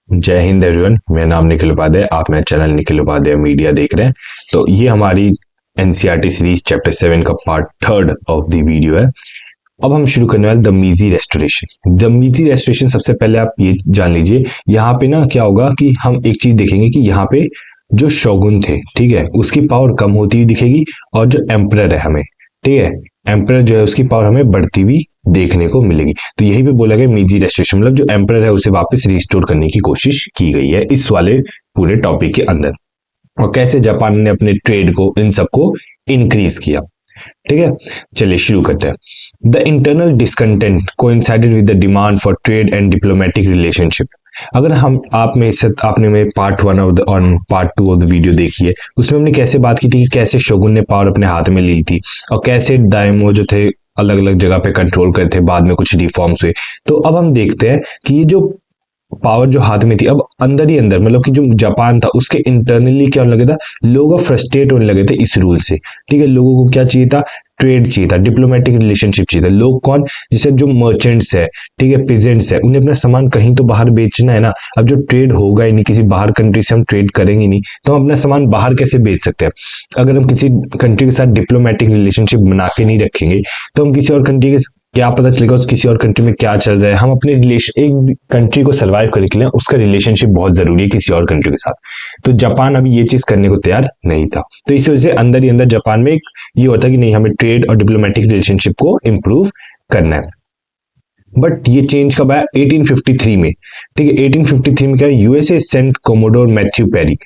जय हिंद एवरीवन, मेरा नाम निखिल उपाध्याय। आप मेरा चैनल निखिल उपाध्याय मीडिया देख रहे हैं। तो ये हमारी एनसीईआरटी सीरीज चैप्टर 7 का पार्ट 3 ऑफ द वीडियो है। अब हम शुरू करने वाले द मीजी रेस्टोरेशन। द मीजी रेस्टोरेशन, सबसे पहले आप ये जान लीजिए, यहाँ पे ना क्या होगा कि हम एक चीज देखेंगे कि यहाँ पे जो शोगुन थे, ठीक है, उसकी पावर कम होती हुई दिखेगी, और जो एम्परर है हमें, ठीक है, एम्परर जो है उसकी पावर हमें बढ़ती हुई देखने को मिलेगी। तो यही पे बोला गया मीजी रेस्टोरेशन, मतलब जो एम्परर है उसे वापस रिस्टोर करने की कोशिश की गई है इस वाले पूरे टॉपिक के अंदर। और कैसे जापान ने अपने ट्रेड को, इन सबको इंक्रीज किया। ठीक है, चलिए शुरू करते हैं। The internal discontent coincided with the demand for trade and diplomatic relationship. अगर हम आप में से आपने में पार्ट 1 और पार्ट 2 ऑफ द वीडियो देखी है, उसमें हमने कैसे बात की थी कि कैसे शोगुन ने पावर अपने हाथ में ली थी और कैसे दाइमो जो थे अलग अलग जगह पे कंट्रोल करते थे, बाद में कुछ रिफॉर्म्स हुए। तो अब हम देखते हैं कि ये जो पावर जो हाथ में थी, अब अंदर ही अंदर, मतलब कि जो जापान था उसके इंटरनली क्या होने लगा था, लोग फ्रस्ट्रेट होने लगे थे इस रूल से। ठीक है, लोगों को क्या चाहिए था, ट्रेड चाहिए था, डिप्लोमेटिक रिलेशनशिप चाहिए था। लोग कौन, जैसे जो मर्चेंट्स है, ठीक है, पेजेंट्स है, उन्हें अपना सामान कहीं तो बाहर बेचना है ना। अब जो ट्रेड होगा ही नहीं, किसी बाहर कंट्री से हम ट्रेड करेंगे नहीं, तो हम अपना सामान बाहर कैसे बेच सकते हैं। अगर हम किसी कंट्री के साथ डिप्लोमेटिक रिलेशनशिप बना के नहीं रखेंगे, तो हम किसी और कंट्री के क्या पता चलेगा उस किसी और कंट्री में क्या चल रहा है। हम अपने रिलेशन, एक कंट्री को सर्वाइव करने के लिए उसका रिलेशनशिप बहुत जरूरी है किसी और कंट्री के साथ। तो जापान अभी ये चीज करने को तैयार नहीं था। तो इस वजह से अंदर ही अंदर जापान में एक ये होता कि नहीं, हमें ट्रेड और डिप्लोमेटिक रिलेशनशिप को इंप्रूव करना है। बट ये चेंज कब आया, 1853 में। ठीक है, 1853 में क्या, USA sent Commodore Matthew Perry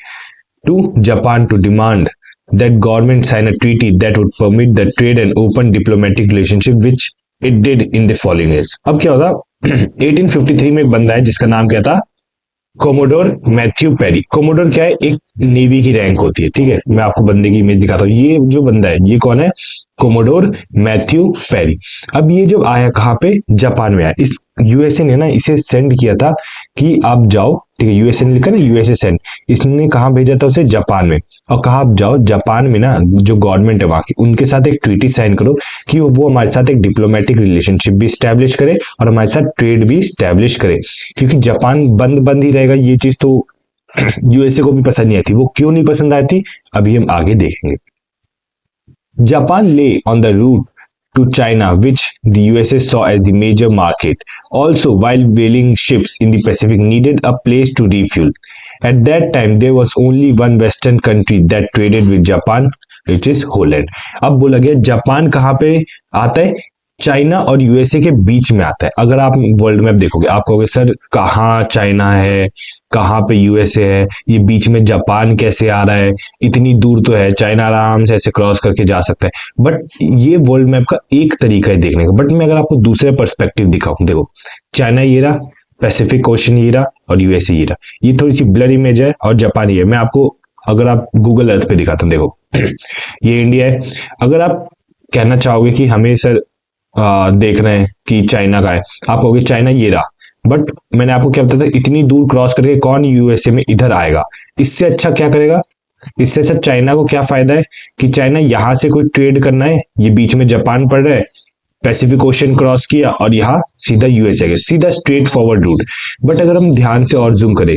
to Japan to demand that government sign a treaty that would permit the trade and open diplomatic relationship which it did in the following years। अब क्या होता 1853 में एक बंदा है जिसका नाम क्या था, कोमोडोर मैथ्यू पेरी। कोमोडोर क्या है, एक नेवी की रैंक होती है। ठीक है, मैं आपको बंदे की इमेज दिखाता हूँ। ये जो बंदा है ये कौन है, कोमोडोर मैथ्यू पेरी। अब ये जब आया कहाँ पे, जापान में आया। इस यूएसए ने ना इसे सेंड किया था कि आप जाओ, ठीक है, यूएसए ने लिखा ना, यूएसए सेंड, इसने कहाँ भेजा था उसे, जापान में। और कहा आप जाओ जापान में ना, जो गवर्नमेंट है वहां की, उनके साथ एक ट्रीटी साइन करो कि वो हमारे साथ एक डिप्लोमेटिक रिलेशनशिप भी स्टैब्लिश करे और हमारे साथ ट्रेड भी स्टैब्लिश करे। क्योंकि जापान बंद बंद ही रहेगा, ये चीज तो यूएसए को भी पसंद नहीं आती। वो क्यों नहीं पसंद आती, अभी हम आगे देखेंगे। Japan lay on the route to China, which the USA saw as the major market. Also, while whaling ships in the Pacific needed a place to refuel. At that time, there was only one Western country that traded with Japan, which is Holland. अब बोला गया Japan कहाँ पे आता है, China और USA के बीच में आता है। अगर आप वर्ल्ड मैप देखोगे, आप कहोगे सर कहाँ चाइना है, कहाँ पे यूएसए है, ये बीच में जापान कैसे आ रहा है, इतनी दूर तो है, चाइना आराम से ऐसे क्रॉस करके जा सकता है। बट ये वर्ल्ड मैप का एक तरीका है देखने का। बट मैं अगर आपको दूसरे पर्सपेक्टिव दिखाऊं, देखो चाइना ये रहा, पैसिफिक ओशन ये रहा, और यूएसए ये रहा। ये थोड़ी सी ब्लर इमेज है, और जापान ये है। मैं आपको अगर आप गूगल अर्थ पे दिखाता हूँ, देखो ये इंडिया है। अगर आप कहना चाहोगे कि हमें सर देख रहे हैं कि चाइना का है, आप कहोगे चाइना ये रहा। बट मैंने आपको क्या बताया था, इतनी दूर क्रॉस करके कौन यूएसए में इधर आएगा। इससे अच्छा क्या करेगा, इससे अच्छा चाइना को क्या फायदा है कि चाइना यहां से कोई ट्रेड करना है, ये बीच में जापान पड़ रहा है, पैसिफिक ओशन क्रॉस किया और यहाँ सीधा यूएसए गया, सीधा स्ट्रेट फॉरवर्ड रूट। बट अगर हम ध्यान से और जूम करें,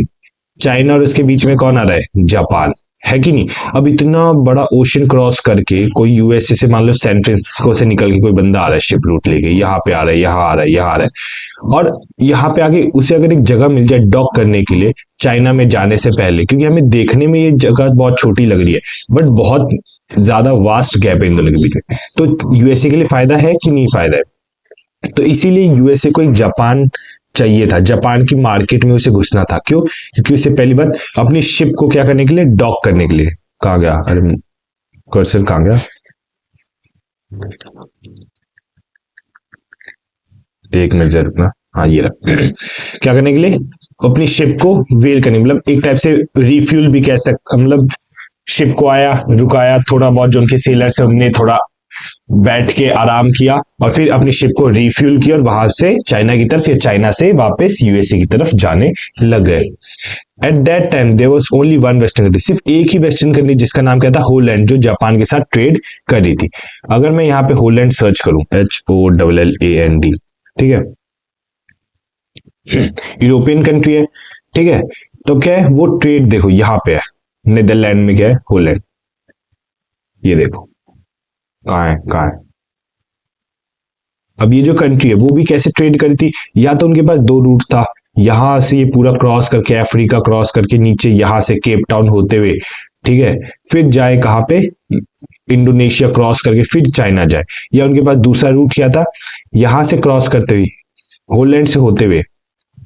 चाइना और इसके बीच में कौन आ रहा है, जापान, है कि नहीं। अब इतना बड़ा ओशन क्रॉस करके कोई यूएसए से, मान लो सैन फ्रांसिस्को से निकल के कोई बंदा आ रहा है शिप रूट लेके, यहाँ पे आ रहा है, यहाँ आ रहा है, यहाँ आ रहा है, और यहाँ पे आगे उसे अगर एक जगह मिल जाए डॉक करने के लिए चाइना में जाने से पहले, क्योंकि हमें देखने में ये जगह बहुत छोटी लग रही है, बट बहुत ज्यादा वास्ट गैप है इन दोनों के बीच में। तो यूएसए के लिए फायदा है कि नहीं फायदा है। तो इसीलिए यूएसए को एक जापान चाहिए था, जापान की मार्केट में उसे घुसना था। क्यों, क्योंकि उसे पहली बात अपनी शिप को क्या करने के लिए, डॉक करने के लिए। कहाँ गया, अरे कर्सर कहाँ गया, एक मिनट जरा रुकना, हाँ ये रहा। क्या करने के लिए, अपनी शिप को वेल करने, मतलब एक टाइप से रिफ्यूल भी कह सकते, मतलब शिप को आया, रुकाया, थोड़ा बहुत जो उनके सेलर्स है उनने थोड़ा बैठ के आराम किया, और फिर अपनी शिप को रिफ्यूल किया, और वहां से चाइना की तरफ, या चाइना से वापस यूएसए की तरफ जाने लग गए। At that time there was only one western country, सिर्फ एक ही वेस्टर्न कंट्री जिसका नाम क्या था, होलैंड, जो जापान के साथ ट्रेड कर रही थी। अगर मैं यहाँ पे होलैंड सर्च करूं, HOLLAND, ठीक है, यूरोपियन कंट्री है, ठीक है। तो क्या है वो ट्रेड, देखो यहाँ पे है नीदरलैंड में, क्या है होलैंड, ये देखो कहाँ है कहाँ है। अब ये जो कंट्री है वो भी कैसे ट्रेड करी थी, या तो उनके पास दो रूट था, यहां से ये पूरा क्रॉस करके अफ्रीका क्रॉस करके नीचे यहां से केप टाउन होते हुए, ठीक है, फिर जाए कहाँ पे, इंडोनेशिया क्रॉस करके फिर चाइना जाए, या उनके पास दूसरा रूट क्या था, यहां से क्रॉस करते हुए होलैंड से होते हुए,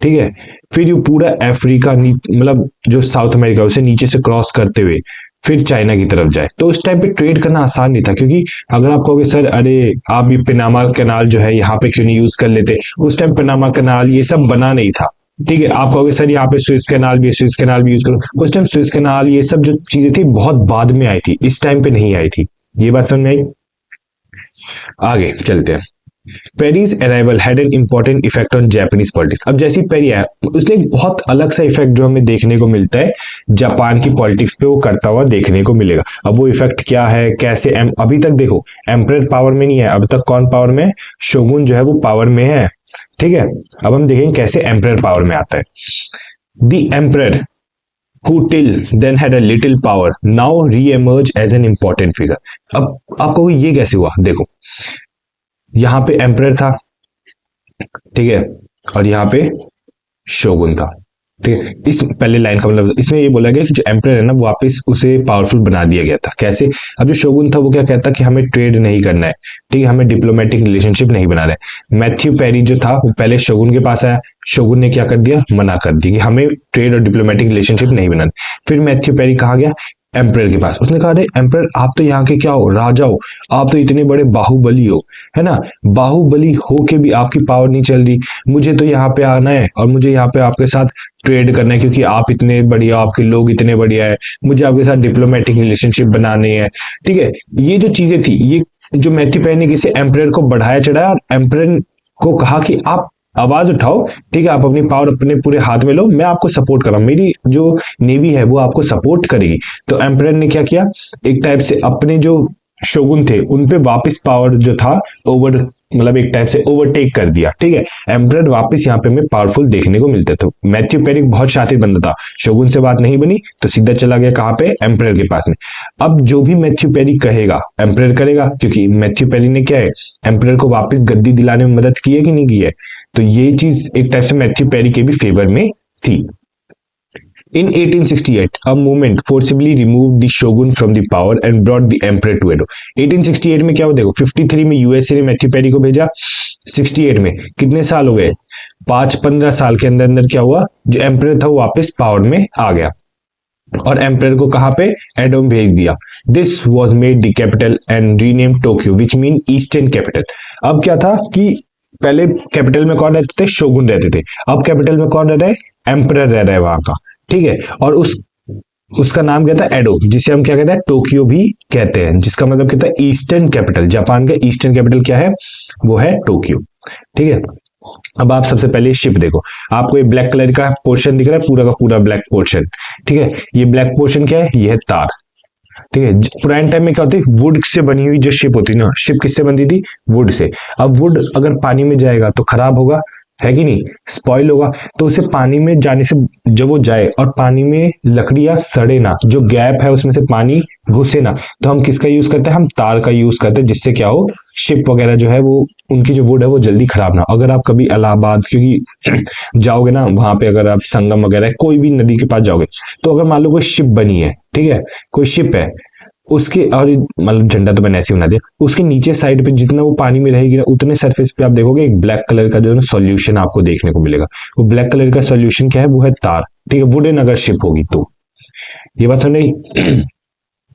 ठीक है, फिर ये पूरा अफ्रीका मतलब जो साउथ अमेरिका उसे नीचे से क्रॉस करते हुए फिर चाइना की तरफ जाए। तो उस टाइम पे ट्रेड करना आसान नहीं था, क्योंकि अगर आप कहोगे सर अरे आप ये पनामा कनाल जो है यहाँ पे क्यों नहीं यूज कर लेते, उस टाइम पनामा कनाल ये सब बना नहीं था। ठीक है, आप कहोगे सर यहाँ पे स्विस कैनाल भी है, स्विस कैनाल भी यूज करो, उस टाइम स्विस कैनाल ये सब जो चीजें थी बहुत बाद में आई थी, इस टाइम पे नहीं आई थी। ये बात समझ में आई। आगे चलते हैं। Perry's arrival had an important effect on Japanese politics. अब जैसे ही पेरी आया उसने एक बहुत अलग सा इफेक्ट जो हमें देखने को मिलता है जापान की पॉलिटिक्स पे, वो करता हुआ देखने को मिलेगा। अब वो इफेक्ट क्या है, कैसे अभी तक देखो एम्परर पावर में नहीं है, अब तक कौन पावर में है, शोगुन जो है वो पावर में है। ठीक है, अब हम देखेंगे कैसे एम्परर पावर में आता है। The emperor who till then had a little power now re-emerge as an important figure। अब आपको ये कैसे हुआ, देखो यहां पे एम्परर था, ठीक है, और यहाँ पे शोगुन था। ठीक है, इस पहले लाइन का मतलब इसमें ये बोला गया कि जो एम्परर है ना वापस उसे पावरफुल बना दिया गया था। कैसे, अब जो शोगुन था वो क्या कहता कि हमें ट्रेड नहीं करना है, ठीक है, हमें डिप्लोमेटिक रिलेशनशिप नहीं बना रहा है। मैथ्यू पेरी जो था वो पहले शोगुन के पास आया, शोगुन ने क्या कर दिया, मना कर दिया कि हमें ट्रेड और डिप्लोमेटिक रिलेशनशिप नहीं बनाना। फिर मैथ्यू पेरी कहाँ गया, एम्परर के पास, उसने कहा अरे एम्परर आप तो यहाँ के क्या हो, राजा हो, आप तो इतने बड़े बाहुबली हो, है ना, बाहुबली हो के भी आपकी पावर नहीं चल रही, मुझे तो यहाँ पे आना है और मुझे यहाँ पे आपके साथ ट्रेड करना है क्योंकि आप इतने बढ़िया, आपके लोग इतने बढ़िया है, मुझे आपके साथ डिप्लोमेटिक रिलेशनशिप बनाने हैं। ठीक है, ये जो चीजें थी, ये जो मैथ्यू पेरी ने किसी एम्परर को बढ़ाया चढ़ाया और एम्परर को कहा कि आप आवाज उठाओ, ठीक है, आप अपनी पावर अपने पूरे हाथ में लो, मैं आपको सपोर्ट कर रहा हूं, मेरी जो नेवी है वो आपको सपोर्ट करेगी। तो एम्परर ने क्या किया, एक टाइप से अपने जो शोगुन थे उन पे वापस पावर जो था ओवर, मतलब एक टाइप से ओवरटेक कर दिया। ठीक है, एम्परर वापस यहाँ पे हमें पावरफुल देखने को मिलते। तो मैथ्यू पेरी बहुत शातिर बंदा था, शोगुन से बात नहीं बनी तो सीधा चला गया कहाँ पे, एम्परर के पास में। अब जो भी मैथ्यू पेरी कहेगा एम्परर करेगा, क्योंकि मैथ्यू पेरी ने क्या है, एम्परर को वापस गद्दी दिलाने में मदद की है कि नहीं की है। तो ये चीज एक टाइप से मैथ्यू पेरी के भी फेवर में थी। In 1868, a movement forcibly removed the shogun from the power and brought the emperor to Edo। 1868 में क्या हुआ देखो, 53 में यूएसए ने मैथ्यू पेरी को भेजा, 68 में कितने साल हो गए, 5-15 साल के अंदर अंदर क्या हुआ, जो एम्परर था वो वापस पावर में आ गया और एम्परर को कहां पे, एडो में भेज दिया। This was made the capital and rename Tokyo which mean eastern capital. अब क्या था कि पहले कैपिटल में कौन रहते थे, शोगुन रहते थे, अब कैपिटल में कौन रह रहा है, एम्परर रह रहा है वहां का। ठीक है, और उसका नाम क्या था, एडो, जिसे हम क्या कहते हैं, टोक्यो भी कहते हैं, जिसका मतलब क्या था, ईस्टर्न कैपिटल। जापान का ईस्टर्न कैपिटल क्या है, वो है टोक्यो। ठीक है, अब आप सबसे पहले शिप देखो, आपको ये ब्लैक कलर का पोर्शन दिख रहा है, पूरा का पूरा ब्लैक पोर्शन। ठीक है, ये ब्लैक पोर्शन क्या है, ये है तार। ठीक है, पुराने टाइम में क्या होती है, वुड से बनी हुई जो शिप होती ना, शिप किससे बनती थी, वुड से। अब वुड अगर पानी में जाएगा तो खराब होगा, है कि नहीं, स्पॉइल होगा। तो उसे पानी में जाने से, जब वो जाए और पानी में लकड़ियां सड़े ना, जो गैप है उसमें से पानी घुसे ना, तो हम किसका यूज करते हैं, हम तार का यूज करते हैं, जिससे क्या हो, शिप वगैरह जो है वो, उनकी जो वुड है वो जल्दी खराब ना। अगर आप कभी इलाहाबाद क्योंकि जाओगे ना वहां पे, अगर आप संगम वगैरह कोई भी नदी के पास जाओगे, तो अगर मान लो कोई शिप बनी है, ठीक है, कोई शिप है, उसके, और मतलब झंडा तो मैंने ऐसे बना दिया, उसके नीचे साइड पे जितना वो पानी में रहेगी ना, उतने सरफेस पे आप देखोगे एक ब्लैक कलर का जो है ना सॉल्यूशन आपको देखने को मिलेगा। वो ब्लैक कलर का सॉल्यूशन क्या है, वो है तार। ठीक है, वुडन अगर शिप होगी तो, ये बात समझ नहीं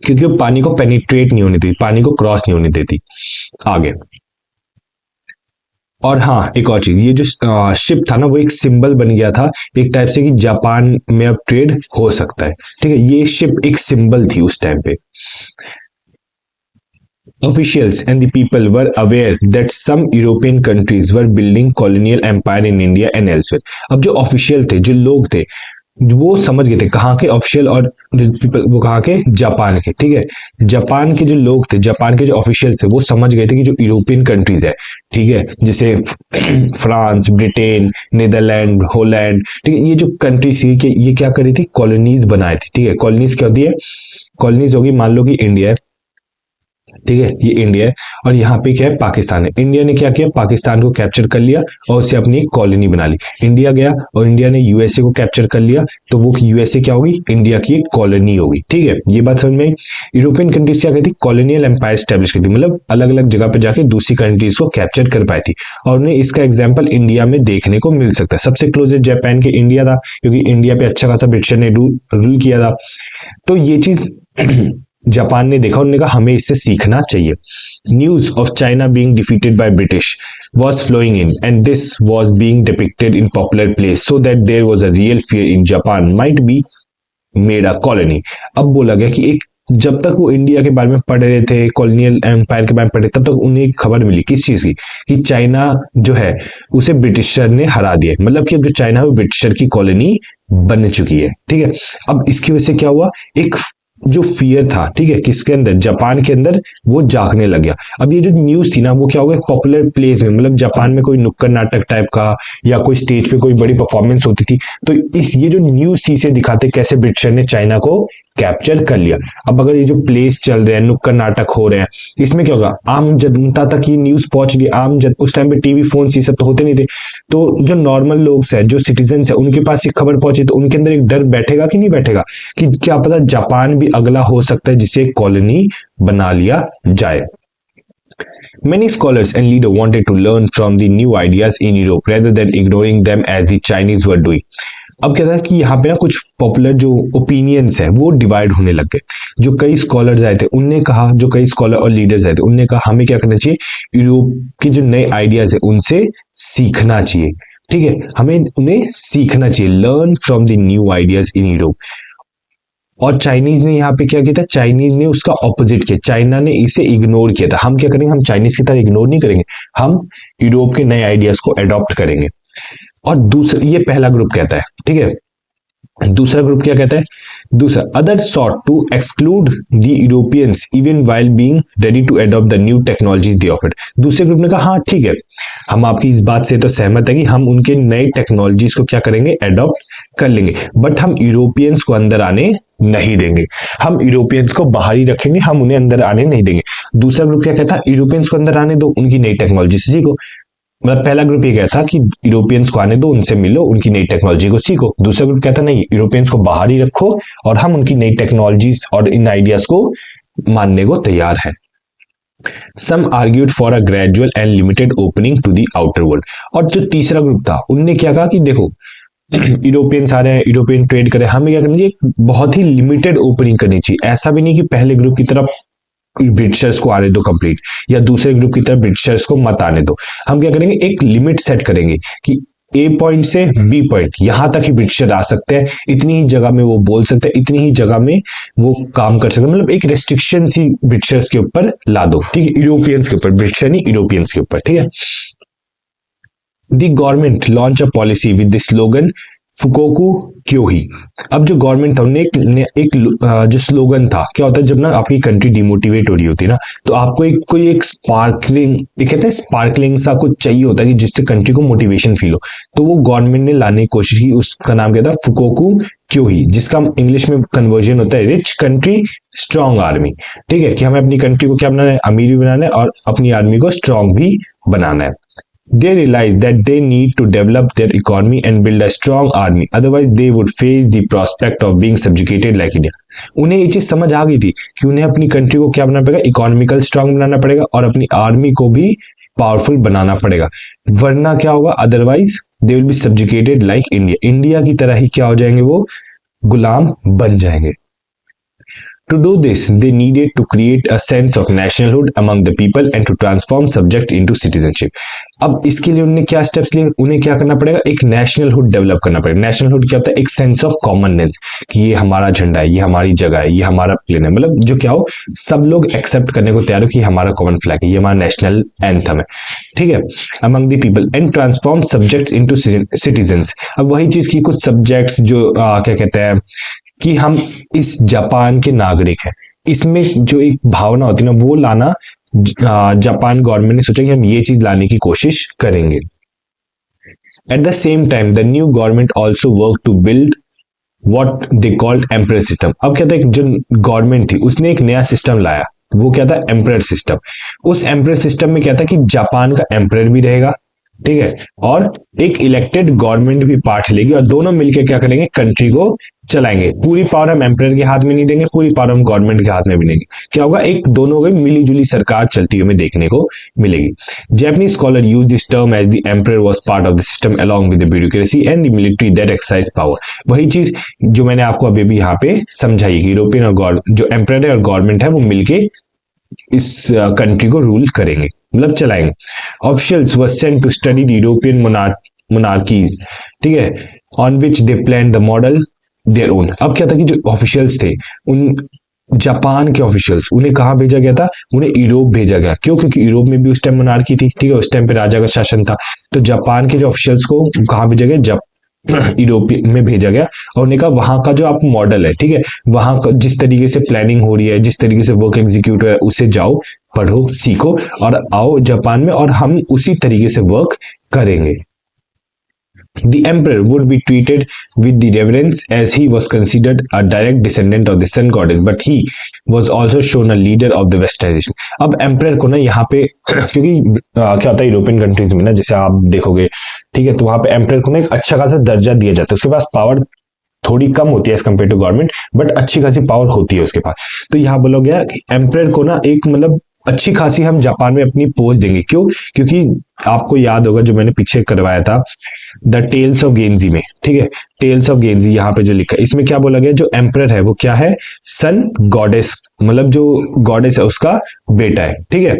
क्योंकि वो पानी को पेनिट्रेट नहीं होने देती, पानी को क्रॉस नहीं होने देती। आगे, और हाँ एक और चीज, ये जो शिप था ना वो एक सिंबल बन गया था एक टाइप से कि जापान में अब ट्रेड हो सकता है। ठीक है, ये शिप एक सिंबल थी उस टाइम पे। Officials and the people were aware that some European countries were building colonial empire in India and elsewhere। अब जो ऑफिशियल थे, जो लोग थे, वो समझ गए थे कहाँ के ऑफिशियल और पीपल, वो कहाँ के, जापान के, ठीक है। जापान के जो लोग थे, जापान के जो ऑफिशियल थे, वो समझ गए थे कि जो यूरोपियन कंट्रीज है, ठीक है, जैसे फ्रांस, ब्रिटेन, नीदरलैंड, हॉलैंड, ठीक है, ये जो कंट्रीज थी कि ये क्या करी थी, कॉलोनीज बनाए थे, ठीक है। कॉलोनीज क्या होती है, कॉलोनीज होगी, मान लो कि इंडिया है, ठीक है, ये इंडिया है, और यहाँ पे क्या है, पाकिस्तान है। इंडिया ने क्या किया, पाकिस्तान को कैप्चर कर लिया और उसे अपनी एक कॉलोनी बना ली। इंडिया गया और इंडिया ने यूएसए को कैप्चर कर लिया, तो वो यूएसए क्या होगी, इंडिया की एक कॉलोनी होगी, ठीक है। ये बात समझ में आई। यूरोपियन कंट्रीज क्या कहती, कॉलोनियल एम्पायर स्टैब्लिश करती, मतलब अलग अलग जगह पे जाके दूसरी कंट्रीज को कैप्चर कर पाई थी, और उन्हें इसका एग्जाम्पल इंडिया में देखने को मिल सकता है। सबसे क्लोजेस्ट जापान के इंडिया था, क्योंकि इंडिया पे अच्छा खासा ब्रिटिशर ने रूल किया था। तो ये चीज जापान ने देखा, उन्होंने कहा हमें इससे सीखना चाहिए। News of China being defeated by British was flowing in, and this was being depicted in popular plays so that there was a real fear in Japan might be made a colony। अब बोला गया कि एक, जब तक वो India के बारे में पढ़ रहे थे, कॉलोनियल एम्पायर के बारे में पढ़ रहे, तब तक उन्हें एक खबर मिली किस चीज की, कि चाइना जो है उसे ब्रिटिशर ने हरा दिया, मतलब कि अब जो चाइना है वो ब्रिटिशर की कॉलोनी बन चुकी है, ठीक है। अब इसकी वजह से क्या हुआ, एक जो फियर था, ठीक है, किसके अंदर, जापान के अंदर, वो जागने लग गया। अब ये जो न्यूज थी ना, वो क्या हो गया, पॉपुलर प्लेस में, मतलब जापान में कोई नुक्कड़ नाटक टाइप का या कोई स्टेज पे कोई बड़ी परफॉर्मेंस होती थी, तो इस ये जो न्यूज थी इसे दिखाते कैसे ब्रिटिशर ने चाइना को कैप्चर कर लिया। अब अगर ये जो प्लेस चल रहे हैं, नुक्कड़ नाटक हो रहे हैं, इसमें क्या होगा, आम जनता तक ये न्यूज पहुंच रही है, उस टाइम पे टीवी फोन ये सब तो होते नहीं थे, तो जो नॉर्मल लोग हैं, जो सिटीजन है, उनके पास ये खबर पहुंची, तो उनके अंदर एक डर बैठेगा कि नहीं बैठेगा, कि क्या पता जापान भी अगला हो सकता है जिसे कॉलोनी बना लिया जाए। Many scholars and leaders wanted to learn from the new ideas in Europe rather than ignoring them as the Chinese were doing। अब क्या था कि यहाँ पे ना कुछ पॉपुलर जो ओपिनियंस है वो डिवाइड होने लग गए। जो कई स्कॉलर्स आए थे उनने कहा, जो कई स्कॉलर और लीडर्स आए थे उनने कहा हमें क्या करना चाहिए, यूरोप के जो नए आइडियाज है उनसे सीखना चाहिए, ठीक है, हमें उन्हें सीखना चाहिए, learn from the new ideas in Europe. और चाइनीज ने यहाँ पे क्या किया था, चाइनीज ने उसका ऑपोजिट किया, चाइना ने इसे इग्नोर किया था। हम क्या करेंगे, हम चाइनीज की तरह इग्नोर नहीं करेंगे, हम यूरोप के नए आइडियाज को अडॉप्ट करेंगे। और दूसरा, ये पहला ग्रुप कहता है, ठीक है। दूसरा ग्रुप क्या कहता है, दूसरा, other sought to exclude the Europeans even while being ready to adopt the new technologies they offered. दूसरे ग्रुप ने कहा हाँ ठीक है, हम आपकी इस बात से तो सहमत है कि हम उनके नए टेक्नोलॉजीज को क्या करेंगे, अडॉप्ट कर लेंगे, बट हम यूरोपियंस को अंदर आने नहीं देंगे, हम यूरोपियंस को बाहर ही रखेंगे, हम उन्हें अंदर आने नहीं देंगे। दूसरा ग्रुप क्या कहता है, यूरोपियंस को अंदर आने दो, उनकी नई टेक्नोलॉजी से सीखो। मतलब पहला ग्रुप ये कहता कि यूरोपियंस को आने दो, उनसे मिलो, उनकी नई टेक्नोलॉजी को सीखो। दूसरा ग्रुप कहता नहीं, यूरोपियंस को बाहर ही रखो और हम उनकी नई टेक्नोलॉजीज और इन आइडियाज को मानने को तैयार है। Some argued for a gradual and limited opening to the outer world। और जो तीसरा ग्रुप था उनने क्या कहा कि देखो यूरोपियंस आ रहे हैं, यूरोपियन ट्रेड करें, हमें क्या करना चाहिए, बहुत ही लिमिटेड ओपनिंग करनी चाहिए। ऐसा भी नहीं कि पहले ग्रुप की तरफ ब्रिटिशर्स को आने दो कंप्लीट, या दूसरे ग्रुप की तरफ ब्रिटिशर्स को मत आने दो। हम क्या करेंगे, एक लिमिट सेट करेंगे कि ए पॉइंट से बी पॉइंट यहां तक ही ब्रिटिशर आ सकते हैं, इतनी ही जगह में वो बोल सकते हैं, इतनी ही जगह में वो काम कर सकते हैं, मतलब एक रेस्ट्रिक्शन सी ब्रिटिशर्स के ऊपर ला दो, ठीक है, यूरोपियंस के ऊपर, ब्रिटिशर नहीं यूरोपियंस के ऊपर, ठीक है। The government launch a policy with the slogan fukoku kyohei. अब जो गवर्नमेंट था उन्हें एक जो स्लोगन था, क्या होता है जब ना आपकी कंट्री डिमोटिवेट हो रही होती है ना, तो आपको एक कोई एक स्पार्कलिंग, ये कहते हैं स्पार्कलिंग सा कुछ चाहिए होता है कि जिससे कंट्री को मोटिवेशन फील हो, तो वो गवर्नमेंट ने लाने की कोशिश की, उसका नाम क्या था, फुकोकू क्यों ही, जिसका इंग्लिश में कन्वर्जन होता है रिच कंट्री स्ट्रॉन्ग आर्मी, ठीक है, कि हमें अपनी कंट्री को क्या बनाना है, अमीर भी बनाना है और अपनी आर्मी को स्ट्रॉन्ग भी बनाना है। They realized that they need to develop their economy and build a strong army, otherwise they would face the prospect of being subjugated like India। उन्हें ये चीज समझ आ गई थी कि उन्हें अपनी कंट्री को क्या बनाना पड़ेगा, इकोनॉमिकल स्ट्रांग बनाना पड़ेगा और अपनी आर्मी को भी पावरफुल बनाना पड़ेगा, वरना क्या होगा, otherwise they will be subjugated like India, India की तरह ही क्या हो जाएंगे, वो गुलाम बन जाएंगे। To do this, they needed to create a sense of nationalhood among the people and to transform subject into citizenship. अब इसके लिए उन्होंने क्या स्टेप्स लिए, उन्हें क्या करना पड़ेगा, एक नेशनलहुड डेवलप करना पड़ेगा। नेशनलहुड क्या होता है, एक सेंस ऑफ कॉमननेस, कि ये हमारा झंडा है, ये हमारी जगह है, ये हमारा प्लेन है, मतलब जो क्या हो, सब लोग एक्सेप्ट करने को तैयार हो कि हमारा कॉमन फ्लैग है, ये हमारा नेशनल एंथम है, ठीक है, among the people and transform subjects into citizens. अब वही चीज की कुछ सब्जेक्ट्स जो क्या कहते हैं कि हम इस जापान के नागरिक हैं, इसमें जो एक भावना होती है ना, वो लाना जापान गवर्नमेंट ने सोचा कि हम ये चीज लाने की कोशिश करेंगे। At the same time the new government also work to build what they called emperor system. अब क्या था, एक जो गवर्नमेंट थी उसने एक नया सिस्टम लाया, वो क्या था, एम्परर सिस्टम। उस एम्परर सिस्टम में क्या था कि जापान का एम्परर भी रहेगा, ठीक है, और एक इलेक्टेड गवर्नमेंट भी पार्ट लेगी, और दोनों मिलकर क्या करेंगे, कंट्री को चलाएंगे। पूरी पावर हम एम्परर के हाथ में नहीं देंगे, पूरी पावर हम गवर्नमेंट के हाथ में भी नहीं। क्या होगा, एक दोनों की मिली जुली सरकार चलती हुई हमें देखने को मिलेगी। Japanese scholar use this term as the emperor was part of the system along with the bureaucracy and the military that exercise power। वही चीज जो मैंने आपको अभी भी यहाँ पे समझाई कि यूरोपियन और जो एम्परर है और गवर्नमेंट है वो मिलके इस कंट्री को रूल करेंगे, मतलब चलाएंगे। Officials were sent to study the European monarchies, ठीक है, on which they plan the model their own. अब क्या था कि जो ऑफिशियल्स थे, उन जापान के ऑफिशियल्स, उन्हें कहाँ भेजा गया था, उन्हें यूरोप भेजा गया। क्यों, क्योंकि यूरोप में भी उस टाइम मोनार्की थी, ठीक है, उस टाइम पे राजा का शासन था। तो जापान के जो ऑफिशियल्स को कहाँ भेजा गया, यूरोप में भेजा गया, और उन्हें कहा वहां का जो आप मॉडल है, ठीक है, वहां का जिस तरीके से प्लानिंग हो रही है, जिस तरीके से वर्क एग्जीक्यूट हो रहा है, उसे जाओ, पढ़ो, सीखो और आओ जापान में, और हम उसी तरीके से वर्क करेंगे। The emperor would be treated with the reverence as he was considered a direct descendant of the sun goddess, but he was also shown a leader of the westernization। अब emperor को ना यहाँ पे क्योंकि क्या होता है यूरोपियन कंट्रीज में ना, जैसे आप देखोगे, ठीक है, तो वहां पे emperor को ना एक अच्छा खासा दर्जा दिया जाता है। उसके पास पावर थोड़ी कम होती है as compare to government, but अच्छी खासी पावर होती है उसके पास। तो यहाँ बोला गया कि एम्परर को ना एक मतलब अच्छी खासी हम जापान में अपनी पोस्ट देंगे। क्यों, क्योंकि आपको याद होगा जो मैंने पीछे करवाया था द टेल्स ऑफ गेंजी में, ठीक है, टेल्स ऑफ गेंजी यहाँ पे जो लिखा है, इसमें क्या बोला गया, जो एम्परर है वो क्या है, सन गॉडेस, मतलब जो गॉडेस है उसका बेटा है, ठीक है।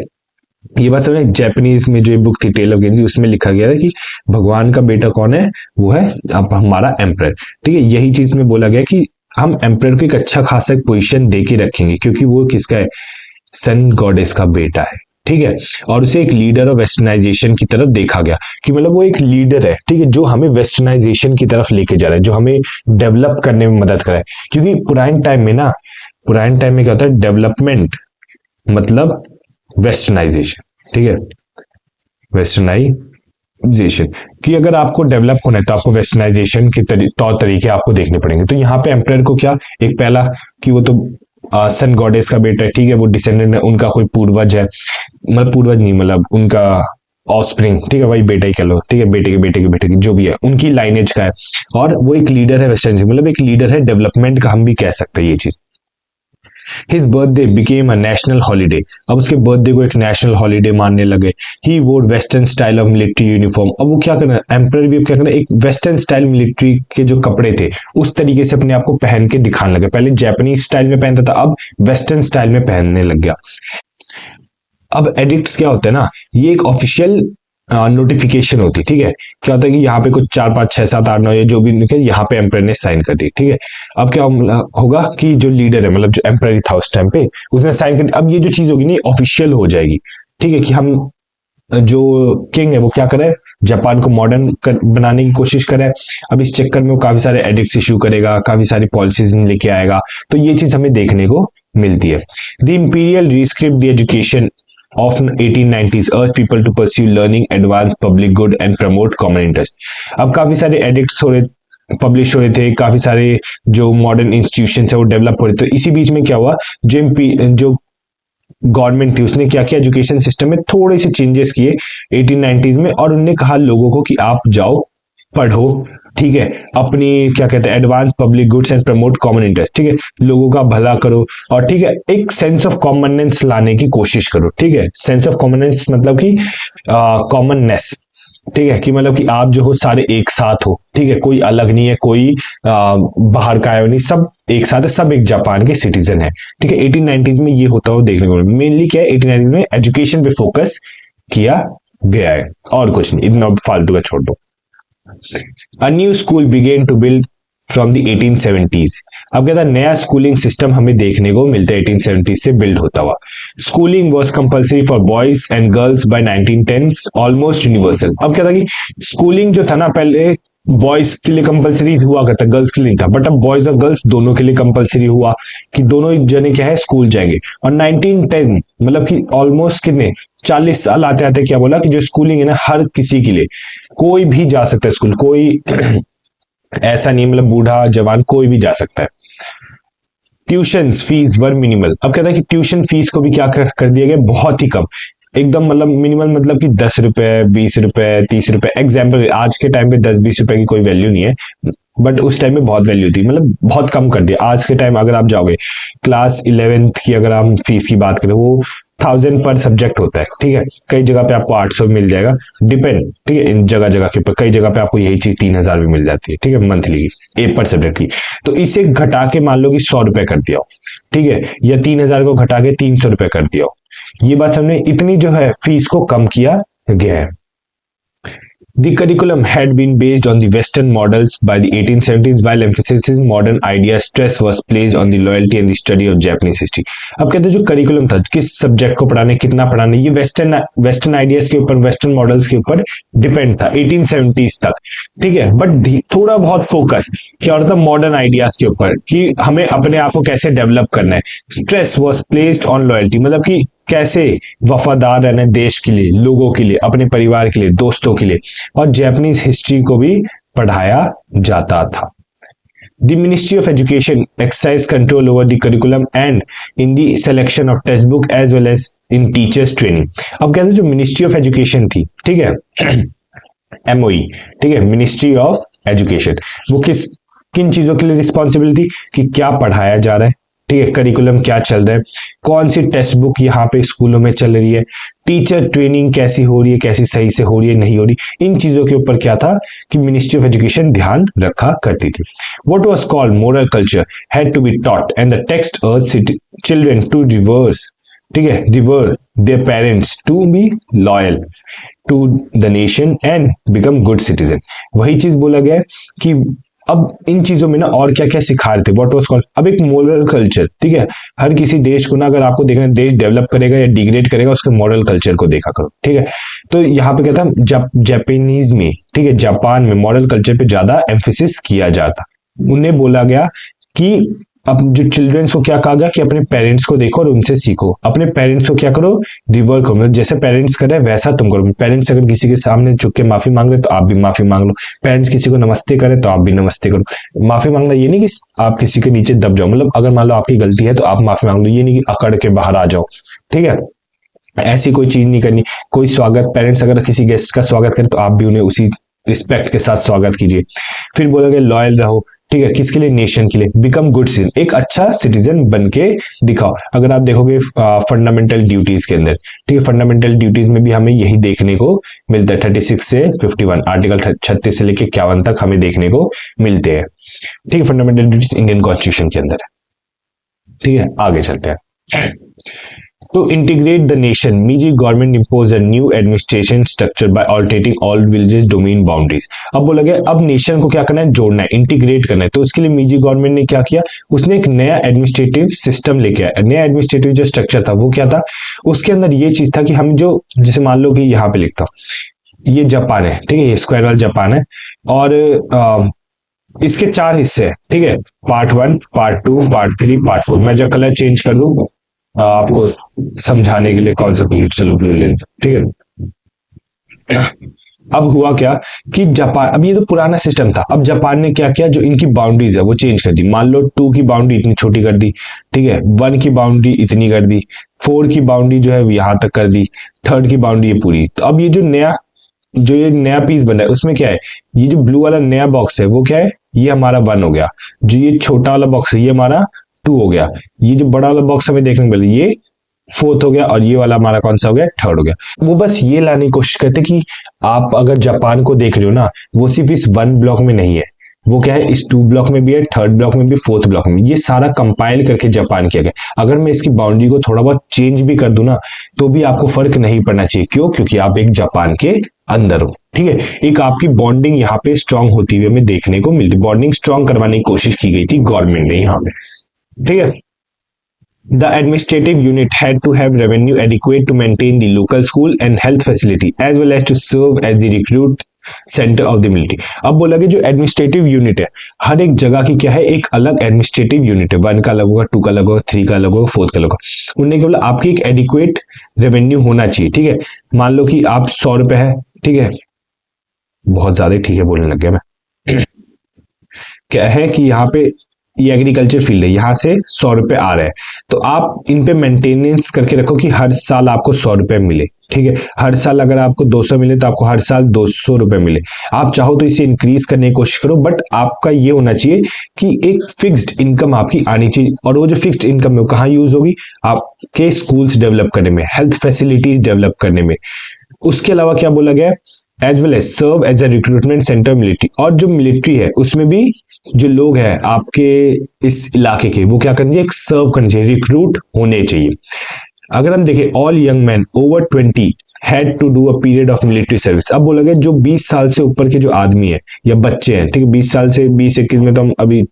ये बात समझ, जापानीज में जो बुक थी टेल ऑफ गेंजी, उसमें लिखा गया था कि भगवान का बेटा कौन है, वो है अब हमारा एम्परर, ठीक है। यही चीज में बोला गया कि हम एम्परर को एक अच्छा खासा पोजिशन दे के रखेंगे, क्योंकि वो किसका है, सन गॉडेस का बेटा है, ठीक है। और उसे एक लीडर ऑफ वेस्टर्नाइजेशन की तरफ देखा गया कि मतलब वो एक लीडर है, ठीक है, जो हमें वेस्टर्नाइजेशन की तरफ लेके जा रहा है, जो हमें डेवलप करने में मदद करे। क्योंकि पुराने टाइम में क्या होता है, डेवलपमेंट मतलब वेस्टर्नाइजेशन, ठीक है, वेस्टर्नाइजेशन कि अगर आपको डेवलप होना है तो आपको वेस्टर्नाइजेशन के तौर तरीके आपको देखने पड़ेंगे। तो यहाँ पे एम्परर को क्या, एक पहला कि वो तो सन गॉडेस का बेटा है, ठीक है, वो डिसेंडेंट है, उनका कोई पूर्वज है, मतलब पूर्वज नहीं, मतलब उनका ऑफस्प्रिंग, ठीक है, वही बेटा ही कह लो, ठीक है, बेटे के बेटे के बेटे की जो भी है, उनकी लाइनेज का है, और वो एक लीडर है वेस्टर्न, मतलब एक लीडर है डेवलपमेंट का, हम भी कह सकते हैं ये चीज। His birthday became a national holiday। अब उसके बर्थडे को एक नेशनल हॉलीडे मानने लगे। He wore western style of military uniform। अब वो क्या करना है, एम्परर भी क्या करना है, एक वेस्टर्न स्टाइल मिलिट्री के जो कपड़े थे उस तरीके से अपने आप को पहन के दिखाने लगे। पहले जापानीज स्टाइल में पहनता था, अब वेस्टर्न स्टाइल में पहनने लग गया। अब एडिक्ट्स क्या होते हैं ना, ये एक ऑफिशियल नोटिफिकेशन होती, ठीक है। क्या होता है कि यहाँ पे कुछ 4 5 6 7 8 9 ये जो भी लिखे, यहाँ पे एम्परर ने साइन कर दी, ठीक है। अब क्या होगा कि जो लीडर है, मतलब जो एम्परर था उस टाइम पे, उसने साइन कर दी। अब ये जो चीज होगी ना ऑफिशियल हो जाएगी, ठीक है, कि हम जो किंग है वो क्या करे, जापान को मॉडर्न बनाने की कोशिश करे। अब इस चक्कर में वो काफी सारे एडिक्ट्स इशू करेगा, काफी सारी पॉलिसीज लेके आएगा, तो ये चीज हमें देखने को मिलती है। The imperial rescript the education of 1890s urged people to pursue learning, advance public good and promote common interest। अब काफी सारे एडिक्ट्स पब्लिश हो रहे थे, काफी सारे जो मॉडर्न इंस्टीट्यूशन है वो डेवलप हो रहे थे। तो इसी बीच में क्या हुआ, जो गवर्नमेंट थी उसने क्या किया, एजुकेशन सिस्टम में थोड़े से चेंजेस किए 1890s में, और उन्होंने कहा लोगों को कि आप जाओ पढ़ो, ठीक है, अपनी क्या कहते हैं advance public goods and promote common interest, ठीक है, लोगों का भला करो, और ठीक है एक सेंस ऑफ कॉमननेस लाने की कोशिश करो, ठीक है। सेंस ऑफ कॉमननेस मतलब कि कॉमननेस, ठीक है, कि मतलब कि आप जो हो सारे एक साथ हो, ठीक है, कोई अलग नहीं है, कोई बाहर का है नहीं, सब एक साथ है, सब एक जापान के सिटीजन है। ठीक है, 1890s में ये होता हुआ देखने को मिला। मेनली क्या है, 1890 में एजुकेशन पे फोकस किया गया है, और कुछ नहीं, इतना फालतू का छोड़ दो। A new school began to build from the 1870s। अब क्या था, नया स्कूलिंग सिस्टम हमें देखने को मिलता है 1870 से बिल्ड होता हुआ। Schooling was compulsory for boys and girls by 1910s, almost universal. अब क्या था कि स्कूलिंग जो था ना, पहले बॉयज के लिए कंपलसरी हुआ करता, गर्ल्स के लिए नहीं था, बट अब बॉयज और गर्ल्स दोनों के लिए कंपलसरी हुआ कि दोनों जने क्या है स्कूल जाएंगे। और 1910 मतलब कि ऑलमोस्ट कितने 40 साल आते आते क्या बोला कि जो स्कूलिंग है ना हर किसी के लिए, कोई भी जा सकता है स्कूल, कोई ऐसा नहीं मतलब बूढ़ा जवान कोई भी जा सकता है। ट्यूशन फीस वर मिनिमल। अब कहता है कि ट्यूशन फीस को भी क्या कर दिया गया, बहुत ही कम, एकदम मतलब मिनिमल, मतलब कि 10 रुपए 20 रुपए 30 रुपए। एग्जाम्पल, आज के टाइम पे 10-20 रुपए की कोई वैल्यू नहीं है, बट उस टाइम में बहुत वैल्यू थी, मतलब बहुत कम कर दिया। आज के टाइम अगर आप जाओगे क्लास 11th की, अगर हम फीस की बात करें, वो 1000 पर सब्जेक्ट होता है। ठीक है, कई जगह पे आपको 800 मिल जाएगा, डिपेंड, ठीक है, इन जगह जगह के ऊपर। कई जगह पे आपको यही चीज 3000 भी मिल जाती है, ठीक है, मंथली की, एक पर सब्जेक्ट की। तो इसे घटा के मान लो कि 100 रुपए कर दिया हो, ठीक है, या 3000 को घटा के 300 रुपए कर दिया हो। ये बात हमने इतनी जो है फीस को कम किया गया है। The curriculum had been based on the Western models by the 1870s, while emphasis in modern ideas, stress was placed on the loyalty and the study of Japanese history। अब कहते हैं जो करिकुलम था, किस सब्जेक्ट को पढ़ाने, कितना पढ़ाने, ये वेस्टर्न आइडियाज के ऊपर, वेस्टर्न मॉडल्स के ऊपर डिपेंड था 1870s तक। ठीक है, बट थोड़ा बहुत फोकस क्या होता था मॉडर्न आइडियाज के ऊपर, कि हमें अपने आप को कैसे डेवलप करना है। Stress was placed on loyalty, मतलब कि कैसे वफादार रहना है देश के लिए, लोगों के लिए, अपने परिवार के लिए, दोस्तों के लिए। और जापानीज हिस्ट्री को भी पढ़ाया जाता था। The Ministry of Education exercised control over the curriculum and in the selection of textbook as well as in teachers training। अब कहते हैं जो मिनिस्ट्री ऑफ एजुकेशन थी, ठीक है, MOE, ठीक है, मिनिस्ट्री ऑफ एजुकेशन, वो किन चीजों के लिए रिस्पॉन्सिबल थी, कि क्या पढ़ाया जा रहा है, ठीक है, करिकुलम क्या चल रहा है, कौन सी टेक्स्ट बुक यहाँ पे स्कूलों में चल रही है, टीचर ट्रेनिंग कैसी हो रही है, कैसी सही से हो रही है, नहीं हो रही, इन चीजों के ऊपर क्या था कि मिनिस्ट्री ऑफ एजुकेशन ध्यान रखा करती थी। What was called moral culture had to be taught and the text urge children to revere, ठीक है, revere their parents, to be loyal to the nation and become good citizen. वही चीज बोला गया है कि अब इन चीजों में ना और क्या क्या सिखा रहे थे, व्हाट वाज कॉल्ड, अब एक मोरल कल्चर, ठीक है, हर किसी देश को ना अगर आपको देखना है देश डेवलप करेगा या डिग्रेड करेगा, उसके मॉरल कल्चर को देखा करो। ठीक है, तो यहाँ पे क्या था, जापानीज में, ठीक है, जापान में मॉरल कल्चर पे ज्यादा एम्फेसिस किया जाता। उन्हें बोला गया कि अब जो चिल्ड्रंस को क्या कहा गया कि अपने पेरेंट्स को देखो और उनसे सीखो, अपने पेरेंट्स को क्या करो, रिवर करो, मतलब जैसे पेरेंट्स कर रहे हैं वैसा तुम करो। पेरेंट्स अगर किसी के सामने झुक के माफी मांग रहे तो आप भी माफी मांग लो, पेरेंट्स किसी को नमस्ते करें तो आप भी नमस्ते करो। माफी मांगना ये नहीं कि आप किसी के नीचे दब जाओ, मतलब अगर मान लो आपकी गलती है तो आप माफी मांग लो, ये नहीं कि अकड़ के बाहर आ जाओ। ठीक है, ऐसी कोई चीज नहीं करनी। कोई स्वागत, पेरेंट्स अगर किसी गेस्ट का स्वागत करें तो आप भी उन्हें उसी रिस्पेक्ट के साथ स्वागत कीजिए। फिर बोलोगे लॉयल रहो, ठीक है, किसके लिए, नेशन के लिए। बिकम गुड सिटीजन, एक अच्छा सिटीजन बन के दिखाओ। अगर आप देखोगे फंडामेंटल ड्यूटीज के अंदर, ठीक है, फंडामेंटल ड्यूटीज में भी हमें यही देखने को मिलता है, 36 से 51, आर्टिकल 36 से लेकर 51 तक हमें देखने को मिलते हैं। ठीक है, फंडामेंटल ड्यूटीज इंडियन कॉन्स्टिट्यूशन के अंदर है। ठीक है, आगे चलते हैं। To integrate the nation, Meiji government imposed a new administration structure by altering all villages domain boundaries। अब बोला गया अब नेशन को क्या करना है, जोड़ना है, इंटीग्रेट करना है। तो उसके लिए मीजी गवर्नमेंट ने क्या किया, उसने एक नया एडमिनिस्ट्रेटिव सिस्टम लेके आया। नया एडमिनिस्ट्रेटिव जो स्ट्रक्चर था वो क्या था, उसके अंदर ये चीज था कि हम जो, जैसे मान लो कि यहाँ पे लिखता हूं ये जापान है, ठीक है, ये स्क्वायर वाला जापान है, और इसके 4 हिस्से हैं। ठीक है, पार्ट 1, पार्ट 2, पार्ट 3, पार्ट 4। मैं जब कलर चेंज कर दूं आपको समझाने के लिए, कौन सा ब्लू, चलो ब्लू ले लेते, ठीक है। अब हुआ क्या कि जापान, अब ये तो पुराना सिस्टम था, अब जापान ने क्या किया, जो इनकी बाउंड्रीज है वो चेंज कर दी। मान लो 2 की बाउंड्री इतनी छोटी कर दी, ठीक है, 1 की बाउंड्री इतनी कर दी, 4 की बाउंड्री जो है यहां तक कर दी, 3rd की बाउंड्री ये पूरी। तो अब ये जो नया पीस बना है उसमें क्या है, ये जो ब्लू वाला नया बॉक्स है वो क्या है, ये हमारा 1 हो गया। जो ये छोटा वाला बॉक्स है ये हमारा 2 हो गया। ये जो बड़ा वाला बॉक्स हमें देखने को मिला ये फोर्थ हो गया, और ये वाला हमारा कौन सा हो गया, थर्ड हो गया। वो बस ये लाने की कोशिश करते कि आप अगर जापान को देख रहे हो ना, वो सिर्फ इस वन ब्लॉक में नहीं है, वो क्या है, इस 2 ब्लॉक में भी है, थर्ड ब्लॉक में भी, फोर्थ ब्लॉक में, ये सारा कंपाइल करके जापान किया गया। अगर मैं इसकी बाउंड्री को थोड़ा बहुत चेंज भी कर दूं ना, तो भी आपको फर्क नहीं पड़ना चाहिए। क्यों? क्योंकि आप एक जापान के अंदर हो, ठीक है। एक आपकी बॉन्डिंग यहाँ पे स्ट्रांग होती हुई हमें देखने को मिलती, बॉन्डिंग स्ट्रांग करवाने की कोशिश की गई थी गवर्नमेंट ने यहाँ पे, ठीक है। The administrative unit had to have revenue adequate to maintain the local school and health facility as well as to serve as the recruit centre of the military. अब बोला कि जो एडमिनिस्ट्रेटिव यूनिट है, हर एक जगह की क्या है, एक अलग एडमिनिस्ट्रेटिव यूनिट है, 1 का अलग होगा, 2 का अलग होगा, 3 का अलग होगा, 4 का अलग होगा। उन्हें केवल आपकी एक एडिक्वेट रेवेन्यू होना चाहिए, ठीक है। मान लो कि आप 100 रुपए है, ठीक है, बहुत ज्यादा ठीक है बोलने लग गया मैं। क्या है कि यहाँ पे ये एग्रीकल्चर फील्ड है, यहाँ से 100 रुपए आ रहे हैं, तो आप इन पे मेंटेनेंस करके रखो कि हर साल आपको 100 रुपए मिले, ठीक है। हर साल अगर आपको 200 मिले तो आपको हर साल 200 रुपए मिले। आप चाहो तो इसे इंक्रीज करने की कोशिश करो, बट आपका ये होना चाहिए कि एक फिक्स्ड इनकम आपकी आनी चाहिए। और वो जो फिक्स्ड इनकम है वो कहाँ यूज होगी, आपके स्कूल्स डेवलप करने में, हेल्थ फैसिलिटीज डेवलप करने में। उसके अलावा क्या बोला गया, as well as serve as a recruitment centre military. और जो मिलिट्री है उसमें भी जो लोग हैं आपके इस इलाके के, वो क्या करनी चाहिए, एक सर्व करनी चाहिए, रिक्रूट होने चाहिए। अगर हम देखें, all young man over 20 had to do a period of military service. अब बोला गया जो 20 साल से ऊपर के जो आदमी है या बच्चे हैं, ठीक है, 20 साल से 20-21 में तो हम अभी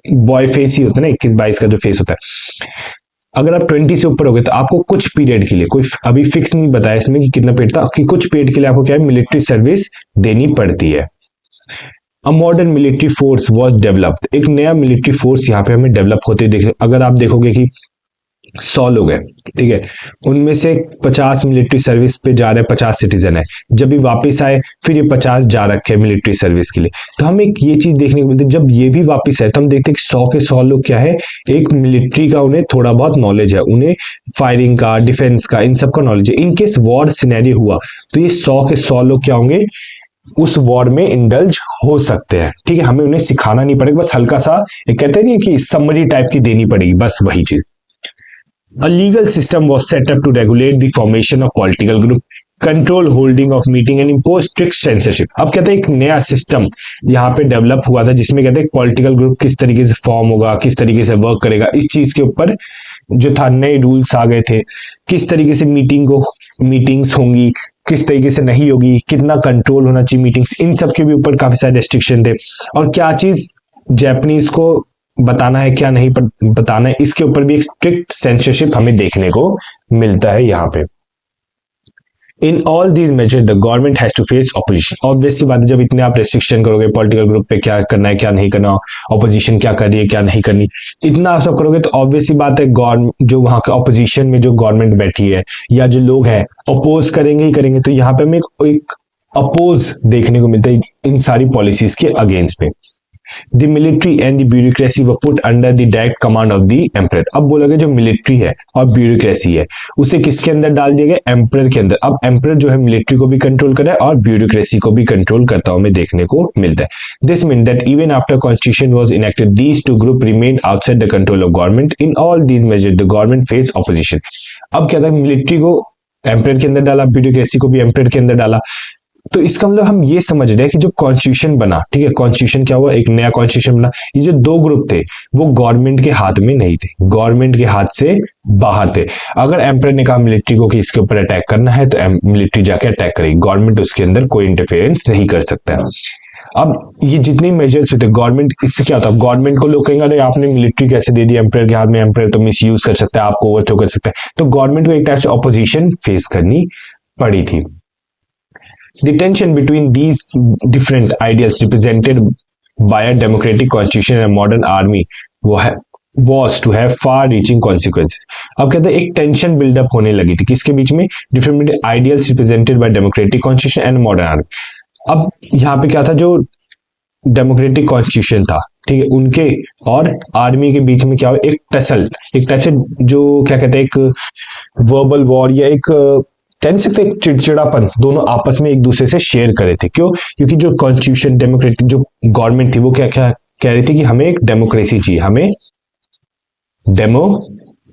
बॉय फेस ही होता है ना, 21-22 का जो फेस होता है। अगर आप 20 से ऊपर हो गए तो आपको कुछ पीरियड के लिए, कोई अभी फिक्स नहीं बताया इसमें कि कितना पीरियड था, कि कुछ पीरियड के लिए आपको क्या है, मिलिट्री सर्विस देनी पड़ती है। A modern military force was developed. एक नया मिलिट्री फोर्स यहाँ पे हमें डेवलप होते देख, अगर आप देखोगे कि 100 लोग हैं, ठीक है, उनमें से 50 मिलिट्री सर्विस पे जा रहे हैं, 50 सिटीजन है, जब भी वापस आए फिर ये 50 जा रखे हैं मिलिट्री सर्विस के लिए। तो हमें एक ये चीज देखने को मिलती है, जब ये भी वापस आए तो हम देखते हैं कि 100 के 100 लोग क्या है, एक मिलिट्री का उन्हें थोड़ा बहुत नॉलेज है, उन्हें फायरिंग का, डिफेंस का, इन सब का नॉलेज है। इनकेस वॉर सिनेरियो हुआ तो ये 100 के 100 लोग क्या होंगे, उस वॉर में इंडल्ज हो सकते हैं, ठीक है। हमें उन्हें सिखाना नहीं पड़ेगा, बस हल्का सा एक कहते हैं कि समरी टाइप की देनी पड़ेगी, बस वही चीज। A legal system was set up to regulate the formation of political group, control holding of meeting and impose strict censorship। अब कहते हैं एक नया सिस्टम यहाँ पे डेवलप हुआ था, जिसमें कहते हैं पॉलिटिकल ग्रुप किस तरीके से फॉर्म होगा, किस तरीके से वर्क करेगा, इस चीज के ऊपर जो था नए रूल्स आ गए थे। किस तरीके से मीटिंग्स होंगी, किस तरीके से नहीं होगी, कितना कंट्रोल होना चाहिए मीटिंग्स, इन सब के भी ऊपर काफी सारे रेस्ट्रिक्शन थे। और क्या चीज जैपनीज को बताना है, क्या नहीं बताना है, इसके ऊपर भी एक स्ट्रिक्ट सेंसरशिप हमें देखने को मिलता है यहाँ पे। In all these major the government has to face opposition. Obvious सी बात है, जब इतने आप रेस्ट्रिक्शन करोगे पॉलिटिकल ग्रुप पे, क्या करना है क्या नहीं करना, ऑपोजिशन क्या कर रही है क्या नहीं करनी, इतना आप सब करोगे तो ऑब्वियस सी बात है जो वहां के ऑपोजिशन में जो गवर्नमेंट बैठी है या जो लोग हैं अपोज करेंगे ही करेंगे। तो यहाँ पे हमें एक अपोज देखने को मिलता है इन सारी पॉलिसीज के अगेंस्ट पे। The military and the bureaucracy were put under the direct command of the emperor। अब बोला गया जो मिलिट्री है और ब्यूरोक्रेसी है उसे किसके अंदर डाल दिया गया, एम्परर के अंदर। अब एम्परर जो है मिलिट्री को भी कंट्रोल कर रहा है और ब्यूरोक्रेसी को भी कंट्रोल करता हुआ हमें देखने को मिलता है। This mean that even after constitution was enacted these two group remain outside the control of government. In all these measures the government face opposition. अब क्या था, मिलिट्री को एम्परर के अंदर डाला, ब्यूरोक्रेसी को भी एम्परर के अंदर डाला। तो इसका मतलब हम ये समझ रहे हैं कि जो कॉन्स्टिट्यूशन बना, ठीक है, कॉन्स्टिट्यूशन क्या हुआ, एक नया कॉन्स्टिट्यूशन बना, ये जो 2 ग्रुप थे वो गवर्नमेंट के हाथ में नहीं थे, गवर्नमेंट के हाथ से बाहर थे। अगर एम्परर ने कहा मिलिट्री को कि इसके ऊपर अटैक करना है तो मिलिट्री जाके अटैक करेगी, गवर्नमेंट उसके अंदर कोई इंटरफेरेंस नहीं कर सकता है। अब ये जितने मेजर्स होते गवर्नमेंट, इससे क्या होता है, गवर्नमेंट को लोग कहेंगे अरे आपने मिलिट्री कैसे दे दी एम्परर के हाथ में, एम्परर तो मिस यूज कर सकता है, आपको ओवरथ्रो कर सकता है। तो गवर्नमेंट को एक टाइप से ऑपोजिशन फेस करनी पड़ी थी। The tension between these different ideals represented by a democratic constitution and a modern army was to have far-reaching consequences। अब कहते हैं एक टेंशन बिल्डअप होने लगी थी किसके बीच में, different ideals represented by democratic constitution and modern army. अब यहाँ पे क्या था, जो डेमोक्रेटिक कॉन्स्टिट्यूशन था, ठीक है, उनके और आर्मी के बीच में क्या हुआ, एक टसल, एक टाइप से जो क्या कहते हैं एक वर्बल वॉर या एक कह नहीं सकते एक चिड़चिड़ापन दोनों आपस में एक दूसरे से शेयर कर रहे थे। क्यों? क्योंकि जो कॉन्स्टिट्यूशन डेमोक्रेटिक जो गवर्नमेंट थी वो क्या क्या कह रही थी कि हमें एक डेमोक्रेसी चाहिए, हमें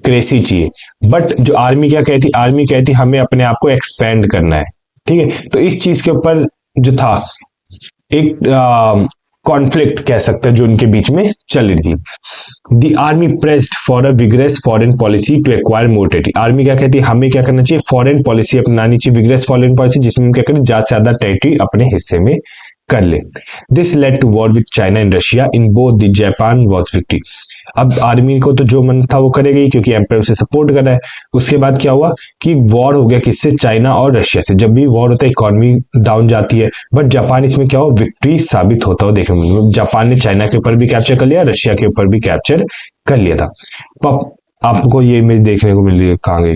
डेमोक्रेसी चाहिए। बट जो आर्मी क्या कहती, आर्मी कहती हमें अपने आप को एक्सपेंड करना है, ठीक है। तो इस चीज के ऊपर जो था एक कॉन्फ्लिक्ट कह सकते हैं जो उनके बीच में चल रही थी। The army pressed for a vigorous foreign policy to acquire more territory. Army क्या कहती है, हमें क्या करना चाहिए, फॉरेन पॉलिसी अपनानी चाहिए, विग्रेस फॉरेन पॉलिसी, जिसमें हम क्या करें, ज्यादा से ज्यादा टेरिटरी अपने हिस्से में कर ले। This led to war with China and Russia in both the Japan was victory. अब आर्मी को तो जो मन था वो करेगी क्योंकि एम्पायर उसे सपोर्ट कर रहा है। उसके बाद क्या हुआ कि वॉर हो गया किससे, चाइना और रशिया से। जब भी वॉर होता है इकोनॉमी डाउन जाती है, बट जापान इसमें क्या हुआ, विक्ट्री साबित होता हुआ देखने को मिला। जापान ने चाइना के ऊपर भी कैप्चर कर लिया, रशिया के ऊपर भी कैप्चर कर लिया था। तो आपको ये इमेज देखने को मिल रही है, कहाँ गई,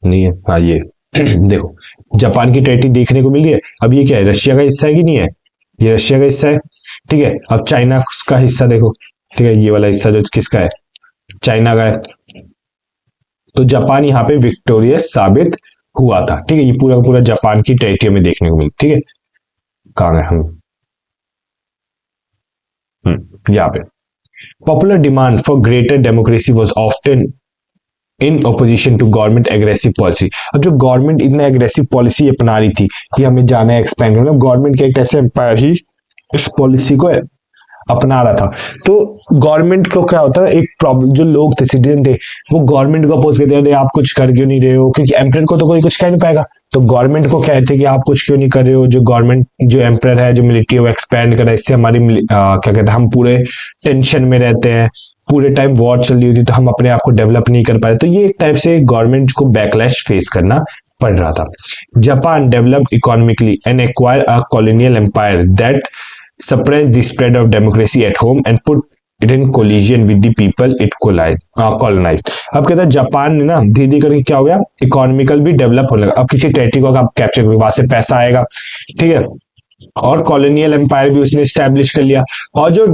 नहीं है, हाँ ये देखो जापान की टेरिटरी देखने को मिल रही है। अब ये क्या है, रशिया का हिस्सा है कि नहीं है, ये रशिया का हिस्सा है, ठीक है। अब चाइना का हिस्सा देखो, ठीक है, ये वाला हिस्सा जो किसका है, चाइना का है। तो जापान यहाँ पे विक्टोरियस साबित हुआ था, ठीक है। ये पूरा पूरा जापान की टेरिटरी में देखने को मिली, ठीक है। कहाँ गए हम, यहाँ पे popular demand for greater democracy was often in opposition to government aggressive policy. अब जो गवर्नमेंट इतना एग्रेसिव पॉलिसी अपना रही थी कि हमें जाना है एक्सपेंड करना, गवर्नमेंट के एक ऐसे एम्पायर ही इस पॉलिसी को अपना रहा था। तो गवर्नमेंट को क्या होता है, एक प्रॉब्लम, जो लोग थे, सिटीजन थे, वो गवर्नमेंट को अपोज करते थे, आप कुछ कर क्यों नहीं रहे हो, क्योंकि एम्पायर को तो कोई कुछ कह नहीं पाएगा। तो गवर्नमेंट को कहते कि आप कुछ क्यों नहीं कर रहे हो, जो गवर्नमेंट, जो एम्पायर है, जो मिलिट्री है, वो एक्सपेंड कर रहा है, इससे हमारी क्या कहते हैं, हम पूरे टेंशन में रहते हैं, पूरे टाइम वॉर चल रही होती तो हम अपने आप को डेवलप नहीं कर पा रहे। तो ये एक टाइप से गवर्नमेंट को बैकलैश फेस करना पड़ रहा था। Japan developed economically and acquire a colonial empire that suppress the spread of democracy at home and put it in collision with the people it colonized। अब कहता है जापान ने ना धीरे धीरे करके क्या हो गया, इकोनॉमिकल भी डेवलप होने लगा। अब किसी टेरिटरी को आप कैप्चर करोगे, वहां से पैसा आएगा, ठीक है, और कॉलोनियल एम्पायर भी उसने स्टैब्लिश कर लिया। और जो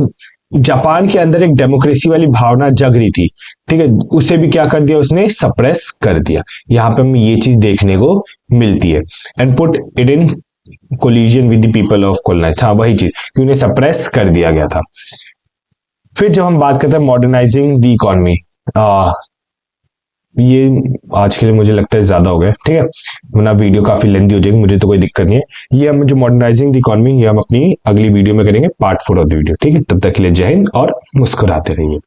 जापान के अंदर एक डेमोक्रेसी वाली भावना जग रही थी, ठीक है, उसे भी क्या कर दिया, उसने सप्रेस कर दिया। यहाँ पे हमें ये चीज देखने को मिलती है, and put it in collision with the people of colonise. हाँ, वही चीज कि उन्हें सप्रेस कर दिया गया था। फिर जब हम बात करते हैं मॉडर्नाइजिंग द इकोनॉमी, ये आज के लिए मुझे लगता है ज्यादा हो गया, ठीक है, वरना वीडियो काफी लेंथी हो जाएगी, मुझे तो कोई दिक्कत नहीं है। ये हम जो मॉडर्नाइजिंग द इकोनॉमी, ये हम अपनी अगली वीडियो में करेंगे, पार्ट 4 ऑफ द वीडियो, ठीक है। तब तक के लिए जय हिंद और मुस्कुराते रहिए।